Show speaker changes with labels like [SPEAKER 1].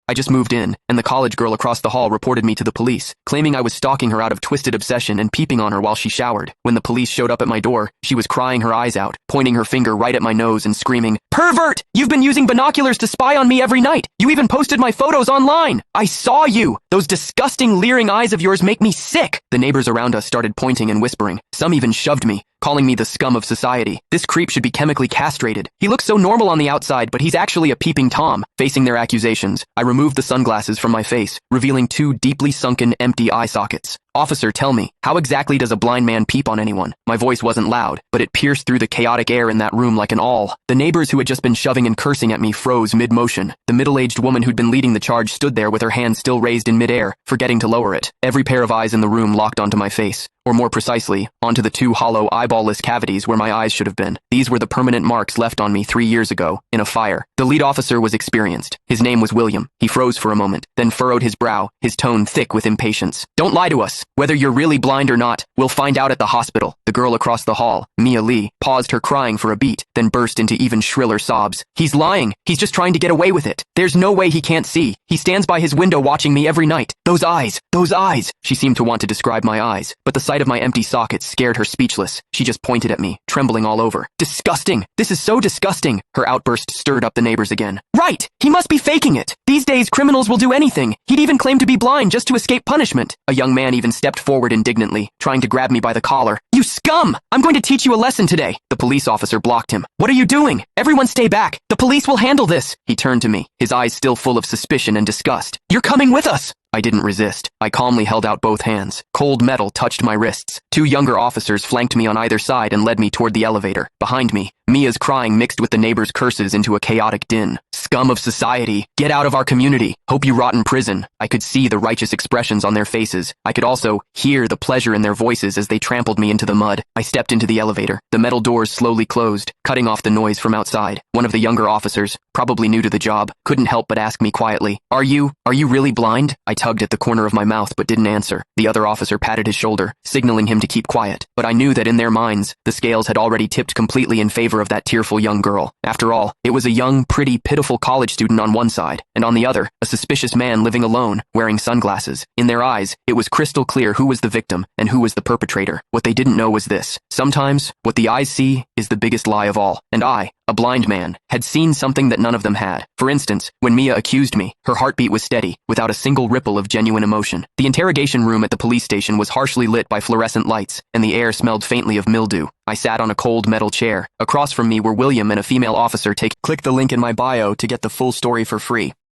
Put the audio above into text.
[SPEAKER 1] I just moved in, and the college girl across the hall reported me to the police, claiming I was stalking her out of twisted obsession and peeping on her while she showered. When the police showed up at my door, she was crying her eyes out, pointing her finger right at my nose and screaming, "Pervert! You've been using binoculars to spy on me every night! You even posted my photos online! I saw you! Those disgusting, leering eyes of yours make me sick!" The neighbors around us started pointing and whispering. Some even shoved me, calling me the scum of society. This creep should be chemically castrated. He looks so normal on the outside, but he's actually a peeping Tom. Facing their accusations, I removed the sunglasses from my face, revealing two deeply sunken, empty eye sockets. "Officer, tell me, how exactly does a blind man peep on anyone?" My voice wasn't loud, but it pierced through the chaotic air in that room like an awl. The neighbors who had just been shoving and cursing at me froze mid-motion. The middle-aged woman who'd been leading the charge stood there with her hand still raised in mid-air, forgetting to lower it. Every pair of eyes in the room locked onto my face, or more precisely, onto the two hollow, eyeball-less cavities where my eyes should have been. These were the permanent marks left on me 3 years ago, in a fire. The lead officer was experienced. His name was William. He froze for a moment, then furrowed his brow, his tone thick with impatience. "Don't lie to us. Whether you're really blind or not, we'll find out at the hospital." The girl across the hall, Mia Lee, paused her crying for a beat, then burst into even shriller sobs. "He's lying. He's just trying to get away with it. There's no way he can't see. He stands by his window watching me every night. Those eyes, those eyes." She seemed to want to describe my eyes, but the sight of my empty sockets scared her speechless. She just pointed at me, trembling all over. "Disgusting! This is so disgusting!" Her outburst stirred up the neighbors again. "Right! He must be faking it! These days, criminals will do anything. He'd even claim to be blind just to escape punishment." A young man even stepped forward indignantly, trying to grab me by the collar. "You scum! I'm going to teach you a lesson today." The police officer blocked him. "What are you doing? Everyone stay back! The police will handle this!" He turned to me, his eyes still full of suspicion and disgust. "You're coming with us!" I didn't resist. I calmly held out both hands. Cold metal touched my wrists. Two younger officers flanked me on either side and led me toward the elevator. Behind me, Mia's crying mixed with the neighbors' curses into a chaotic din. "Scum of society! Get out of our community! Hope you rot in prison!" I could see the righteous expressions on their faces. I could also hear the pleasure in their voices as they trampled me into the mud. I stepped into the elevator. The metal doors slowly closed, cutting off the noise from outside. One of the younger officers, probably new to the job, couldn't help but ask me quietly, Are you really blind?" I tugged at the corner of my mouth but didn't answer. The other officer patted his shoulder, signaling him to keep quiet. But I knew that in their minds, the scales had already tipped completely in favor of that tearful young girl. After all, it was a young, pretty, pitiful college student on one side, and on the other, a suspicious man living alone, wearing sunglasses. In their eyes, it was crystal clear who was the victim and who was the perpetrator. What they didn't know was this. Sometimes, what the eyes see is the biggest lie of all. And I, a blind man, had seen something that none of them had. For instance, when Mia accused me, her heartbeat was steady, without a single ripple of genuine emotion. The interrogation room at the police station was harshly lit by fluorescent lights, and the air smelled faintly of mildew. I sat on a cold metal chair. Across from me were William and a female officer. Click the link in my bio to get the full story for free.